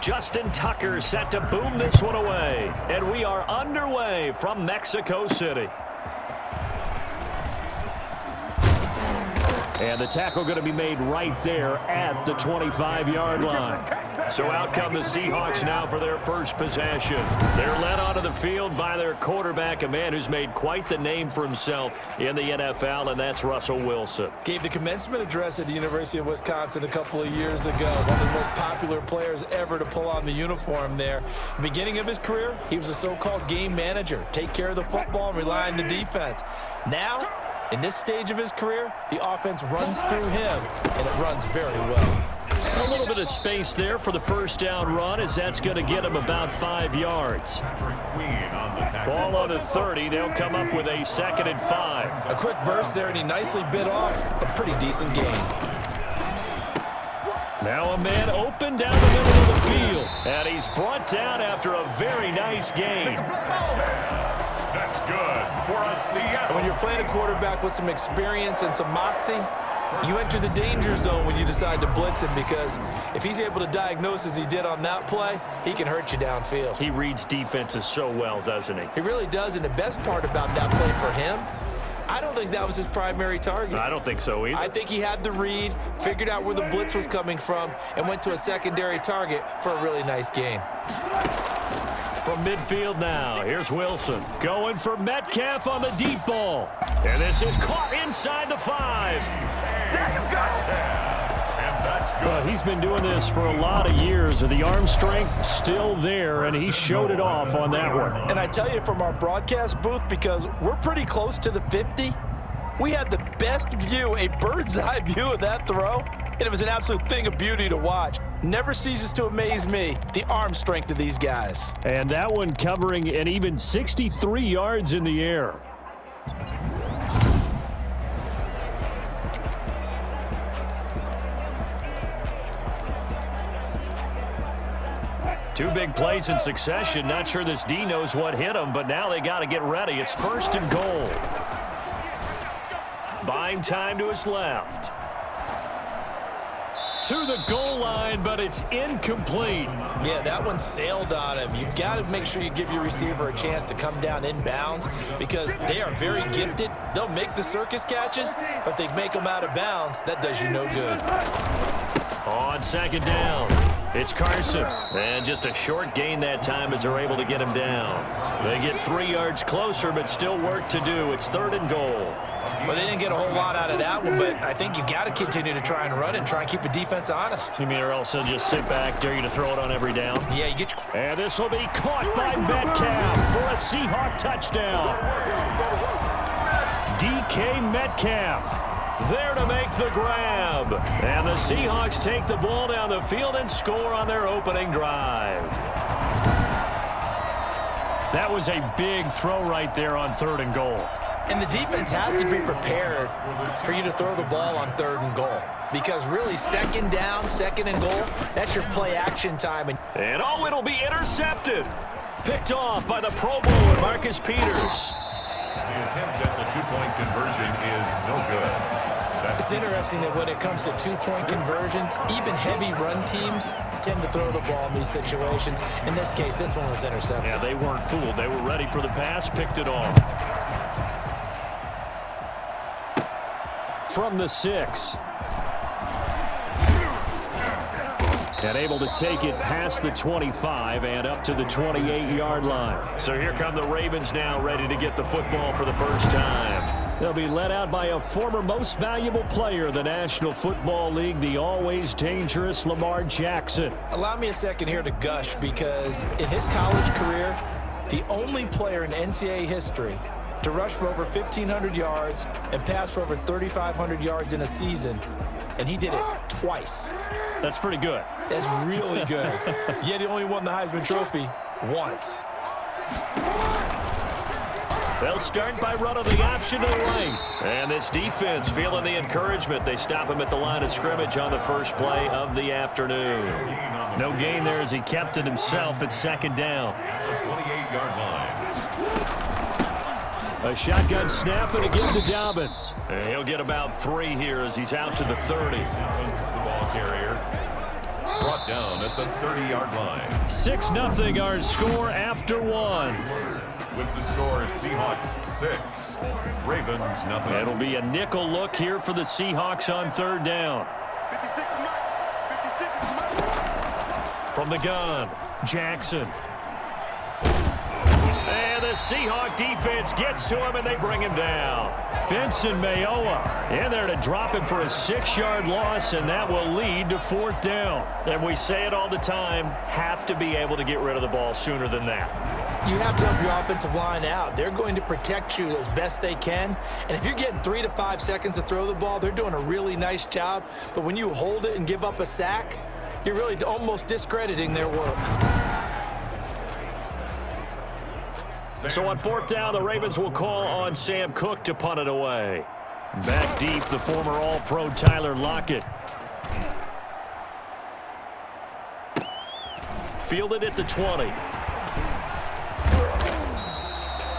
Justin Tucker set to boom this one away. And we are underway from Mexico City. And the tackle going to be made right there at the 25-yard line. So out come the Seahawks now for their first possession. They're led onto the field by their quarterback, a man who's made quite the name for himself in the NFL, and that's Russell Wilson. Gave the commencement address at the University of Wisconsin a couple of years ago. One of the most popular players ever to pull on the uniform there. The beginning of his career, he was a so-called game manager. Take care of the football and rely on the defense. Now, in this stage of his career, the offense runs through him, and it runs very well. A little bit of space there for the first down run, as that's going to get him about 5 yards. Ball on the 30. They'll come up with a 2nd and 5. A quick burst there, and he nicely bit off a pretty decent gain. Now a man open down the middle of the field, and he's brought down after a very nice gain. That's good for a Seattle. When you're playing a quarterback with some experience and some moxie, you enter the danger zone when you decide to blitz him, because if he's able to diagnose as he did on that play, he can hurt you downfield. He reads defenses so well, doesn't he? He really does, and the best part about that play for him, I don't think that was his primary target. I don't think so either. I think he had the read, figured out where the blitz was coming from, and went to a secondary target for a really nice gain. From midfield now, here's Wilson going for Metcalf on the deep ball. And this is caught inside the 5. And that's good. Well, he's been doing this for a lot of years, and the arm strength still there, and he showed it off on that one. And I tell you, from our broadcast booth, because we're pretty close to the 50, we had the best view, a bird's eye view of that throw, and it was an absolute thing of beauty to watch. Never ceases to amaze me, the arm strength of these guys. And that one covering an even 63 yards in the air. Two big plays in succession. Not sure this D knows what hit him, but now they got to get ready. It's 1st and goal. Buying time to his left. To the goal line, but it's incomplete. Yeah, that one sailed on him. You've got to make sure you give your receiver a chance to come down inbounds, because they are very gifted. They'll make the circus catches, but they make them out of bounds. That does you no good. On 2nd down, it's Carson. And just a short gain that time as they're able to get him down. They get 3 yards closer, but still work to do. It's 3rd and goal. Well, they didn't get a whole lot out of that one, but I think you've got to continue to try and run and try and keep the defense honest. You mean, or else they'll just sit back, dare you to throw it on every down? Yeah, you get your... And this will be caught by Metcalf for a Seahawk touchdown. DK Metcalf there to make the grab. And the Seahawks take the ball down the field and score on their opening drive. That was a big throw right there on 3rd and goal. And the defense has to be prepared for you to throw the ball on 3rd and goal, because really 2nd down, 2nd and goal, that's your play action time. And oh, it'll be intercepted. Picked off by the Pro Bowler, Marcus Peters. The attempt at the 2-point conversion is no good. It's interesting that when it comes to 2-point conversions, even heavy run teams tend to throw the ball in these situations. In this case, this one was intercepted. Yeah, they weren't fooled. They were ready for the pass, picked it off. From the 6. And able to take it past the 25 and up to the 28-yard line. So here come the Ravens now, ready to get the football for the first time. They'll be led out by a former most valuable player of the National Football League, the always dangerous Lamar Jackson. Allow me a second here to gush, because in his college career, the only player in NCAA history to rush for over 1,500 yards and pass for over 3,500 yards in a season, and he did it twice. That's pretty good. That's really good. Yet he only won the Heisman Trophy once. They'll start by running the option to the right. And this defense feeling the encouragement. They stop him at the line of scrimmage on the first play of the afternoon. No gain there as he kept it himself at 2nd down. 28-yard line. A shotgun snap and again to Dobbins. And he'll get about 3 here as he's out to the 30. The ball carrier. Brought down at the 30-yard line. 6-0 our score after one. With the score, Seahawks 6, Ravens nothing. It'll be a nickel look here for the Seahawks on third down. From the gun, Jackson. And the Seahawk defense gets to him, and they bring him down. Benson Mayowa in there to drop him for a 6-yard loss, and that will lead to fourth down. And we say it all the time, have to be able to get rid of the ball sooner than that. You have to help your offensive line out. They're going to protect you as best they can. And if you're getting 3 to 5 seconds to throw the ball, they're doing a really nice job. But when you hold it and give up a sack, you're really almost discrediting their work. So on fourth down, the Ravens will call on Sam Cook to punt it away. Back deep, the former All-Pro Tyler Lockett. Fielded at the 20.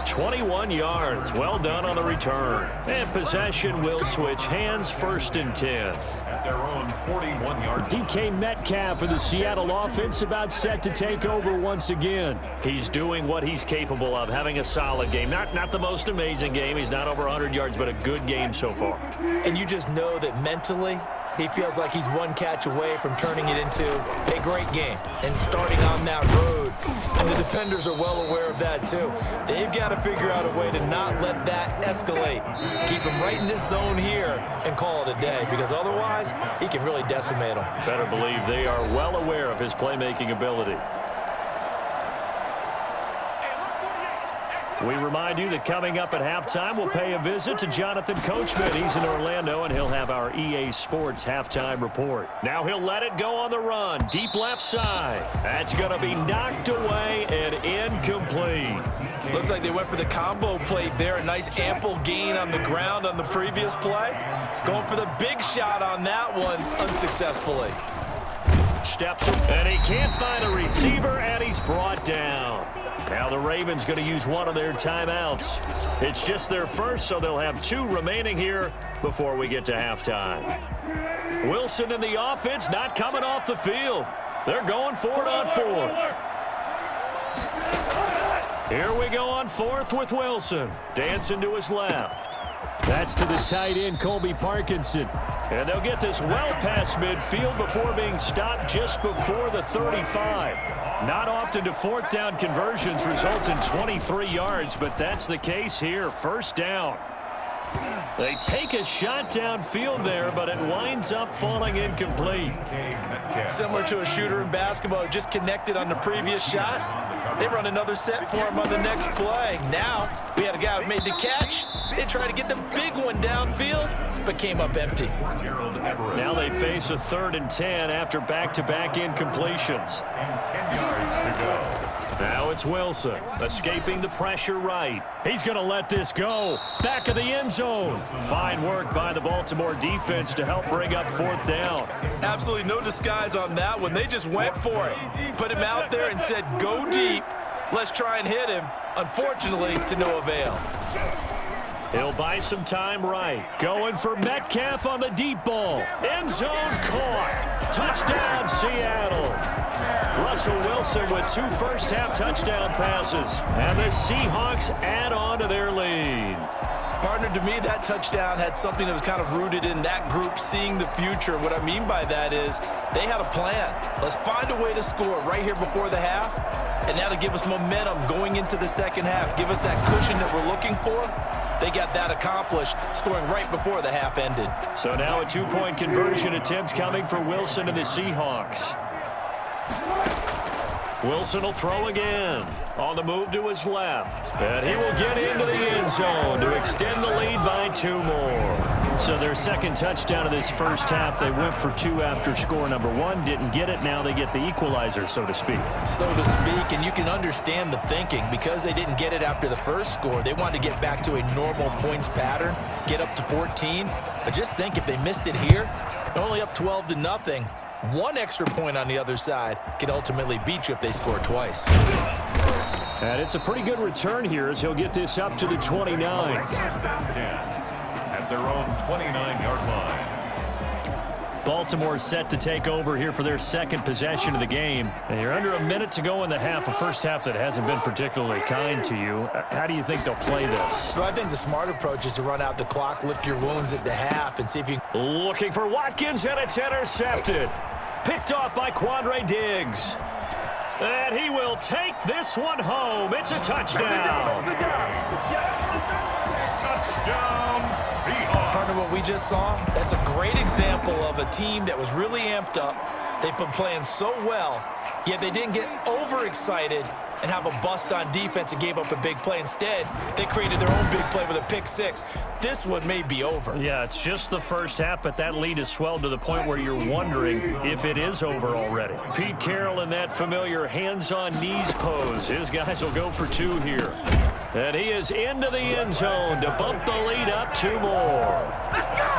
21 yards. Well done on the return. And possession will switch hands, 1st and 10. At their own 41-yard. DK Metcalf for the Seattle offense about set to take over once again. He's doing what he's capable of, having a solid game. Not the most amazing game. He's not over 100 yards, but a good game so far. And you just know that mentally, he feels like he's one catch away from turning it into a great game and starting on that road. And the defenders are well aware of that, too. They've got to figure out a way to not let that escalate. Keep him right in this zone here and call it a day, because otherwise, he can really decimate them. Better believe they are well aware of his playmaking ability. We remind you that coming up at halftime, we'll pay a visit to Jonathan Coachman. He's in Orlando, and he'll have our EA Sports halftime report. Now he'll let it go on the run. Deep left side. That's going to be knocked away and incomplete. Looks like they went for the combo plate there. A nice ample gain on the ground on the previous play. Going for the big shot on that one unsuccessfully. Steps, and he can't find a receiver, and he's brought down. Now the Ravens going to use one of their timeouts. It's just their first, so they'll have 2 remaining here before we get to halftime. Wilson in the offense not coming off the field. They're going for it on 4th. Here we go on 4th with Wilson. Dancing to his left. That's to the tight end, Colby Parkinson. And they'll get this well past midfield before being stopped just before the 35. Not often do 4th down conversions result in 23 yards, but that's the case here. 1st down. They take a shot downfield there, but it winds up falling incomplete. Similar to a shooter in basketball, just connected on the previous shot. They run another set for him on the next play. Now, we had a guy who made the catch. They tried to get the big one downfield, but came up empty. Now they face a 3rd and 10 after back-to-back incompletions. And 10 yards to go. Now it's Wilson, escaping the pressure right. He's going to let this go. Back of the end zone. Fine work by the Baltimore defense to help bring up 4th down. Absolutely no disguise on that one. They just went for it. Put him out there and said, go deep. Let's try and hit him. Unfortunately, to no avail. He'll buy some time right. Going for Metcalf on the deep ball. End zone caught. Touchdown, Seattle. Russell Wilson with 2 first-half touchdown passes. And the Seahawks add on to their lead. Partner, to me, that touchdown had something that was kind of rooted in that group seeing the future. What I mean by that is they had a plan. Let's find a way to score right here before the half, and that'll give us momentum going into the second half. Give us that cushion that we're looking for. They got that accomplished, scoring right before the half ended. So now a 2-point conversion attempt coming for Wilson and the Seahawks. Wilson will throw again. On the move to his left. And he will get into the end zone to extend the lead by 2 more. So their second touchdown of this first half, they went for 2 after score number 1. Didn't get it. Now they get the equalizer, so to speak. So to speak, and you can understand the thinking. Because they didn't get it after the first score, they wanted to get back to a normal points pattern, get up to 14. But just think, if they missed it here, they're only up 12-0. 1 extra point on the other side can ultimately beat you if they score twice. And it's a pretty good return here as he'll get this up to the 29. 10 at their own 29-yard line. Baltimore set to take over here for their second possession of the game. And you're under a minute to go in the half, a first half that hasn't been particularly kind to you. How do you think they'll play this? Well, I think the smart approach is to run out the clock, lick your wounds at the half, and see if you can... Looking for Watkins, and it's intercepted. Picked off by Quandre Diggs. And he will take this one home. It's a touchdown. Touchdown, Seahawks. Partner, what we just saw, that's a great example of a team that was really amped up. They've been playing so well, yet they didn't get overexcited and have a bust on defense and gave up a big play. Instead, they created their own big play with a pick six. This one may be over. Yeah, it's just the first half, but that lead has swelled to the point where you're wondering if it is over already. Pete Carroll in that familiar hands-on-knees pose. His guys will go for two here. And he is into the end zone to bump the lead up two more.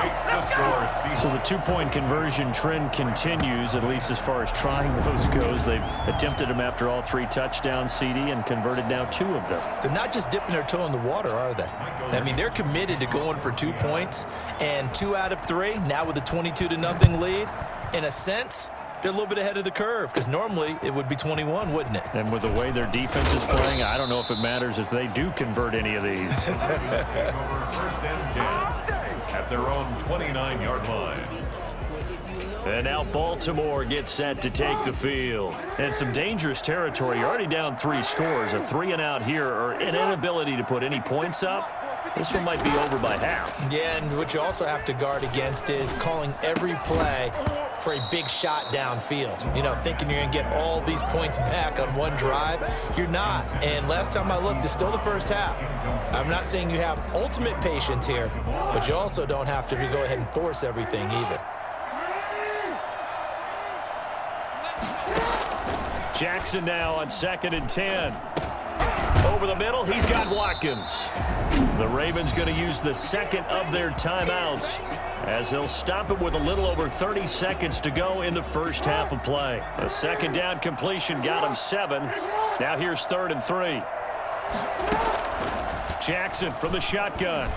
Makes the score. So the two-point conversion trend continues, at least as far as trying those goes. They've attempted them after all three touchdowns, CD, and converted now two of them. They're not just dipping their toe in the water, are they? I mean, they're committed to going for 2 points, and 2 out of 3, now with a 22-0 lead. In a sense, they're a little bit ahead of the curve, because normally it would be 21, wouldn't it? And with the way their defense is playing, I don't know if it matters if they do convert any of these. First and 10 at their own 29-yard line. And now Baltimore gets set to take the field. And some dangerous territory. You're already down 3 scores. A 3-and-out here, or an inability to put any points up. This one might be over by half. Yeah, and what you also have to guard against is calling every play for a big shot downfield. You know, thinking you're going to get all these points back on one drive. You're not. And last time I looked, it's still the first half. I'm not saying you have ultimate patience here, but you also don't have to go ahead and force everything either. Jackson now on 2nd and 10. Over the middle, he's got Watkins. The Ravens going to use the second of their timeouts as they'll stop it with a little over 30 seconds to go in the first half of play. A second down completion got him 7. Now here's 3rd and 3. Jackson from the shotgun.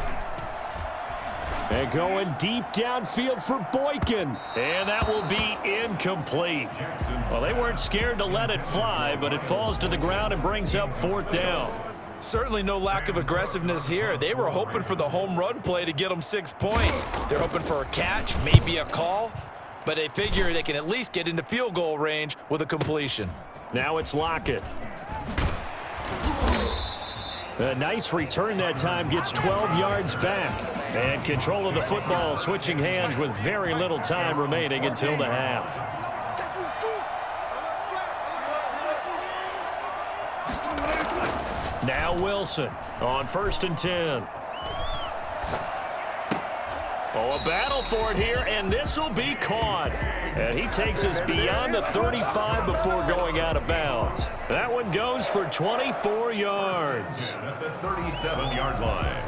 And going deep downfield for Boykin. And that will be incomplete. Well, they weren't scared to let it fly, but it falls to the ground and brings up 4th down. Certainly no lack of aggressiveness here. They were hoping for the home run play to get them 6 points. They're hoping for a catch, maybe a call, but they figure they can at least get into field goal range with a completion. Now it's Lockett. A nice return that time, gets 12 yards back. And control of the football switching hands with very little time remaining until the half. Now Wilson on 1st and 10. Oh, a battle for it here, and this will be caught. And he takes us beyond the 35 before going out of bounds. That one goes for 24 yards. At the 37-yard line.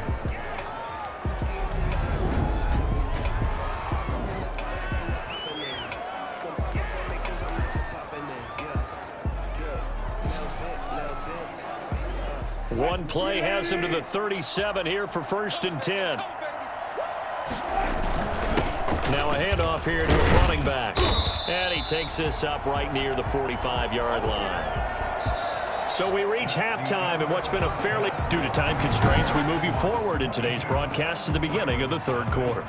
One play has him to the 37 here for 1st and 10. Now a handoff here to his running back. And he takes this up right near the 45-yard line. So we reach halftime in what's been a fairly... Due to time constraints, we move you forward in today's broadcast to the beginning of the 3rd quarter.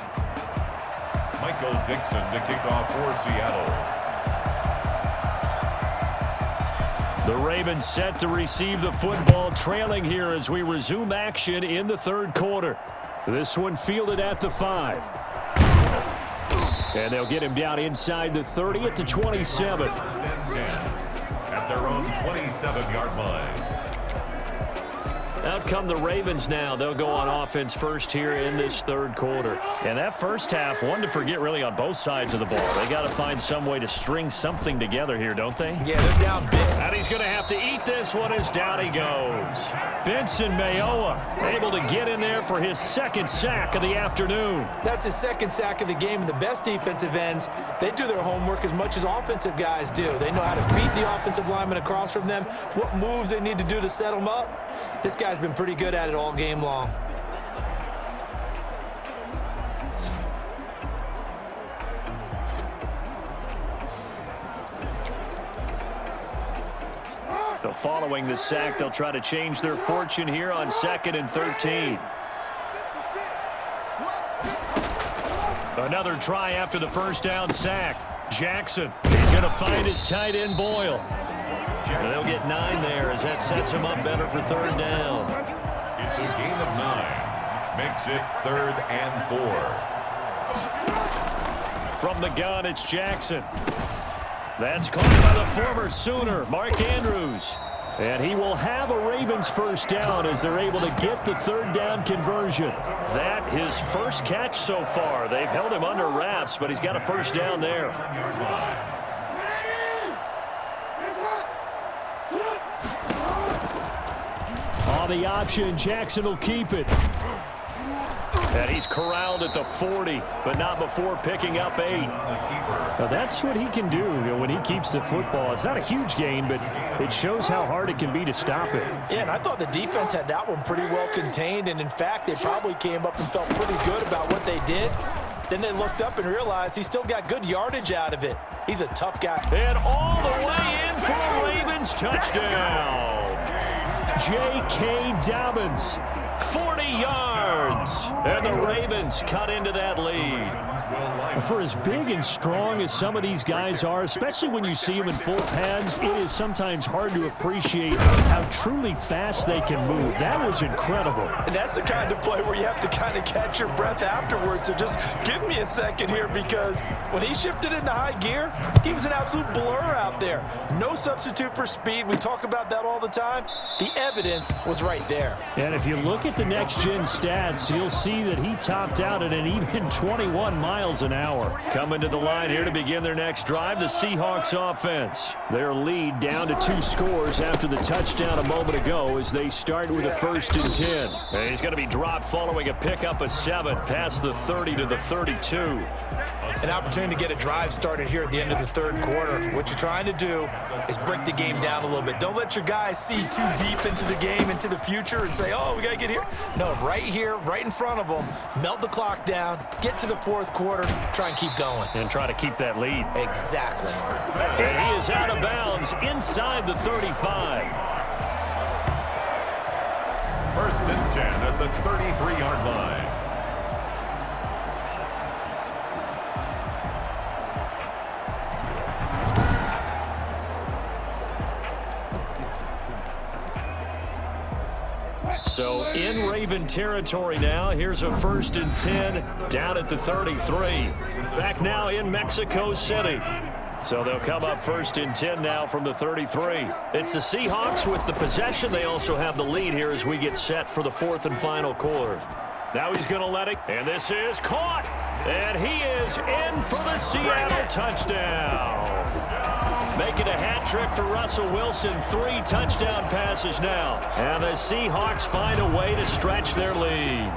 Michael Dixon to kick off for Seattle. The Ravens set to receive the football, trailing here as we resume action in the 3rd quarter. This one fielded at the 5. And they'll get him down inside the 30 at the 27. At their own 27-yard line. Out come the Ravens now. They'll go on offense first here in this 3rd quarter. And that first half, one to forget really on both sides of the ball. They got to find some way to string something together here, don't they? Yeah, they're down big. And he's going to have to eat this one as down he goes. Benson Mayowa able to get in there for his 2nd sack of the afternoon. That's his 2nd sack of the game, and the best defensive ends, they do their homework as much as offensive guys do. They know how to beat the offensive lineman across from them, what moves they need to do to set them up. This guy's been pretty good at it all game long. following the sack. They'll try to change their fortune here on 2nd and 13. Another try after the first down sack. Jackson, he's going to find his tight end Boyle. And they'll get 9 there as that sets him up better for 3rd down. It's a gain of 9. Makes it 3rd and 4. From the gun, it's Jackson. That's caught by the former Sooner, Mark Andrews. And he will have a Ravens first down as they're able to get the 3rd down conversion. That his first catch so far. They've held him under wraps, but he's got a first down there. On the option, Jackson will keep it. And he's corralled at the 40, but not before picking up 8. Now that's what he can do, when he keeps the football. It's not a huge gain, but it shows how hard it can be to stop it. Yeah, and I thought the defense had that one pretty well contained, and in fact, they probably came up and felt pretty good about what they did. Then they looked up and realized he still got good yardage out of it. He's a tough guy. And all the way in for a Ravens touchdown. J.K. Dobbins, 40 yards. And the Ravens cut into that lead. For as big and strong as some of these guys are, especially when you see them in full pads, it is sometimes hard to appreciate how truly fast they can move. That was incredible. And that's the kind of play where you have to kind of catch your breath afterwards. So just give me a second here, because when he shifted into high gear, he was an absolute blur out there. No substitute for speed. We talk about that all the time. The evidence was right there. And if you look at the next-gen stats, you'll see that he topped out at an even 21 miles an hour. Coming to the line here to begin their next drive, the Seahawks offense. Their lead down to 2 scores after the touchdown a moment ago as they start with a 1st and 10. And he's going to be dropped following a pickup of 7 past the 30 to the 32. An opportunity to get a drive started here at the end of the 3rd quarter. What you're trying to do is break the game down a little bit. Don't let your guys see too deep into the game, into the future, and say, oh, we got to get here. No, right here, right in front of them, melt the clock down, get to the 4th quarter, try and keep going. And try to keep that lead. Exactly. And he is out of bounds inside the 35. 1st and 10 at the 33-yard line. So in Raven territory now. Here's a 1st and 10 down at the 33. Back now in Mexico City. So they'll come up 1st and 10 now from the 33. It's the Seahawks with the possession. They also have the lead here as we get set for the 4th and final quarter. Now he's going to let it, and this is caught. And he is in for the Seattle touchdown. Making a hat trick for Russell Wilson. 3 touchdown passes now. And the Seahawks find a way to stretch their lead.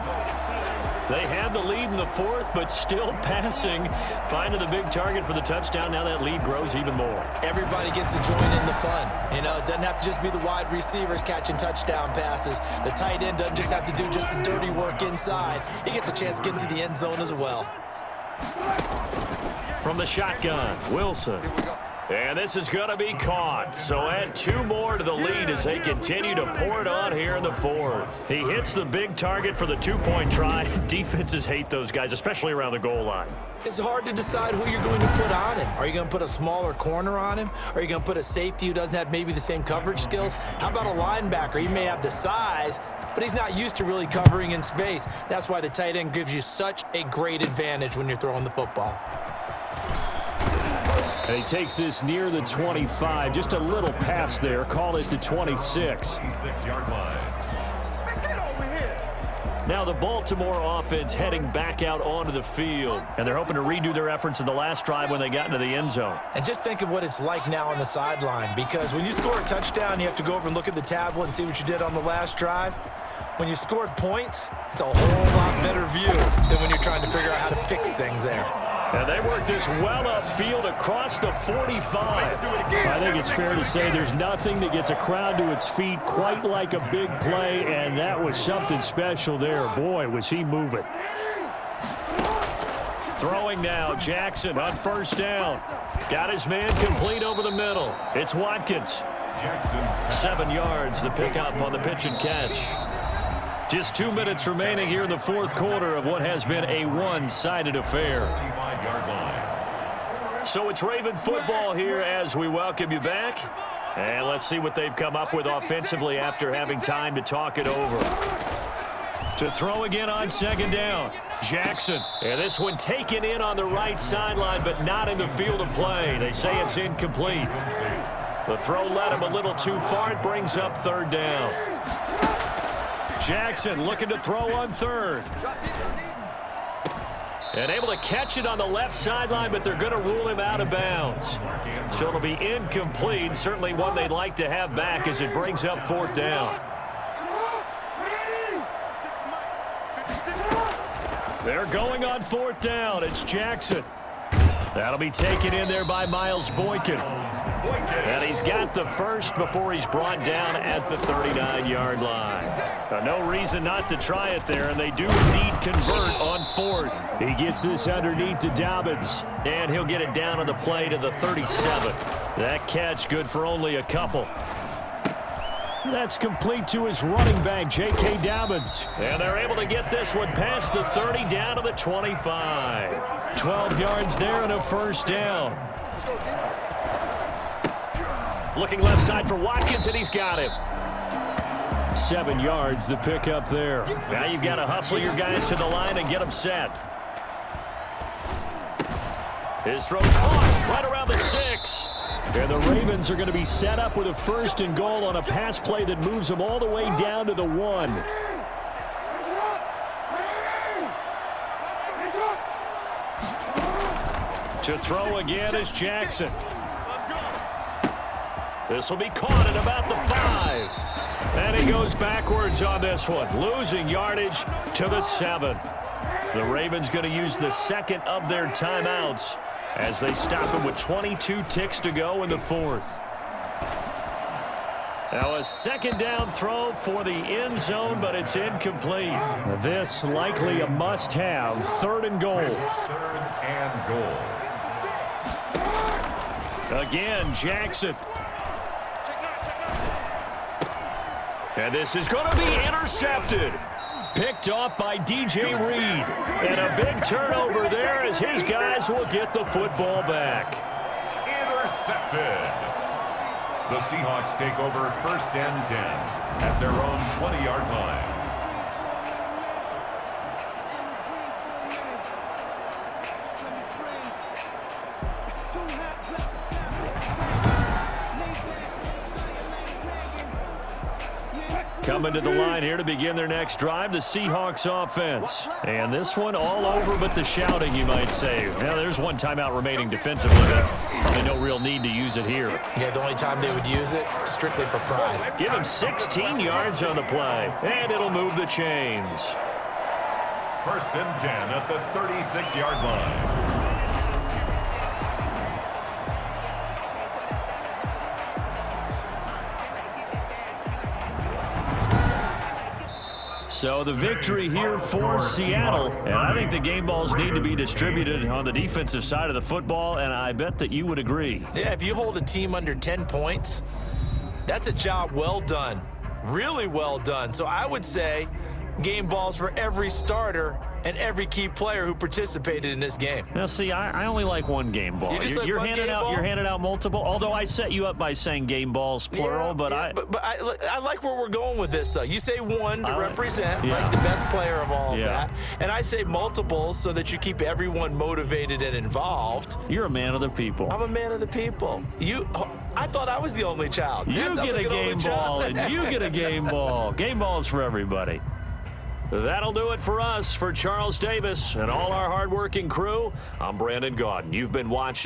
They had the lead in the 4th, but still passing. Finding the big target for the touchdown. Now that lead grows even more. Everybody gets to join in the fun. You know, it doesn't have to just be the wide receivers catching touchdown passes. The tight end doesn't just have to do just the dirty work inside. He gets a chance to get into the end zone as well. From the shotgun, Wilson. And this is going to be caught. So add 2 more to the lead as they continue to pour it on here in the 4th. He hits the big target for the 2-point try. Defenses hate those guys, especially around the goal line. It's hard to decide who you're going to put on him. Are you going to put a smaller corner on him? Are you going to put a safety who doesn't have maybe the same coverage skills? How about a linebacker? He may have the size, but he's not used to really covering in space. That's why the tight end gives you such a great advantage when you're throwing the football. And he takes this near the 25. Just a little pass there. Call it the 26. 26-yard line. Now the Baltimore offense heading back out onto the field. And they're hoping to redo their efforts in the last drive when they got into the end zone. And just think of what it's like now on the sideline, because when you score a touchdown, you have to go over and look at the tablet and see what you did on the last drive. When you scored points, it's a whole lot better view than when you're trying to figure out how to fix things there. And they work this well upfield across the 45. I think it's fair to say there's nothing that gets a crowd to its feet quite like a big play, and that was something special there. Boy, was he moving. Throwing now, Jackson on 1st down. Got his man complete over the middle. It's Watkins. Jackson's 7 yards, the pickup on the pitch and catch. Just 2 minutes remaining here in the fourth quarter of what has been a one-sided affair. 25-yard line. So it's Raven football here as we welcome you back. And let's see what they've come up with offensively after having time to talk it over. To throw again on second down. Jackson. And this one taken in on the right sideline, but not in the field of play. They say it's incomplete. The throw led him a little too far. It brings up third down. Jackson looking to throw on third. And able to catch it on the left sideline, but they're going to rule him out of bounds. So it'll be incomplete. Certainly one they'd like to have back as it brings up fourth down. They're going on fourth down. It's Jackson. That'll be taken in there by Miles Boykin. And he's got the first before he's brought down at the 39-yard line. No reason not to try it there, and they do indeed convert on fourth. He gets this underneath to Dobbins, and he'll get it down on the play to the 37. That catch good for only a couple. That's complete to his running back, J.K. Dobbins. And they're able to get this one past the 30 down to the 25. 12 yards there and a first down. Looking left side for Watkins, and he's got him. 7 yards, the pickup there. Now you've got to hustle your guys to the line and get them set. His throw caught right around the 6. And the Ravens are going to be set up with a first and goal on a pass play that moves them all the way down to the 1. To throw again is Jackson. This will be caught at about the 5. And he goes backwards on this one, losing yardage to the 7. The Ravens going to use the second of their timeouts as they stop him with 22 ticks to go in the fourth. Now a second down throw for the end zone, but it's incomplete. This likely a must-have. Third and goal. Third and goal. Again, Jackson. And this is going to be intercepted. Picked off by DJ Reed. And a big turnover there as his guys will get the football back. Intercepted. The Seahawks take over first and 10 at their own 20-yard line. Coming to the line here to begin their next drive, the Seahawks offense. And this one all over but the shouting, you might say. Now, there's one timeout remaining defensively, but probably no real need to use it here. Yeah, the only time they would use it, strictly for pride. Give him 16 yards on the play, and it'll move the chains. First and 10 at the 36-yard line. So the victory here for Seattle. And I think the game balls need to be distributed on the defensive side of the football, and I bet that you would agree. Yeah, if you hold a team under 10 points, that's a job well done. Really well done. So I would say game balls for every starter and every key player who participated in this game. Now, see, I only like one game ball. You're handing out multiple. Although I set you up by saying game balls plural, yeah, but I like where we're going with this. You say one to represent like the best player of all of that, and I say multiples so that you keep everyone motivated and involved. You're a man of the people. I'm a man of the people. I thought I was the only child. You get a game ball, and you get a game ball. Game balls for everybody. That'll do it for us. For Charles Davis and all our hardworking crew, I'm Brandon Gaudin. You've been watching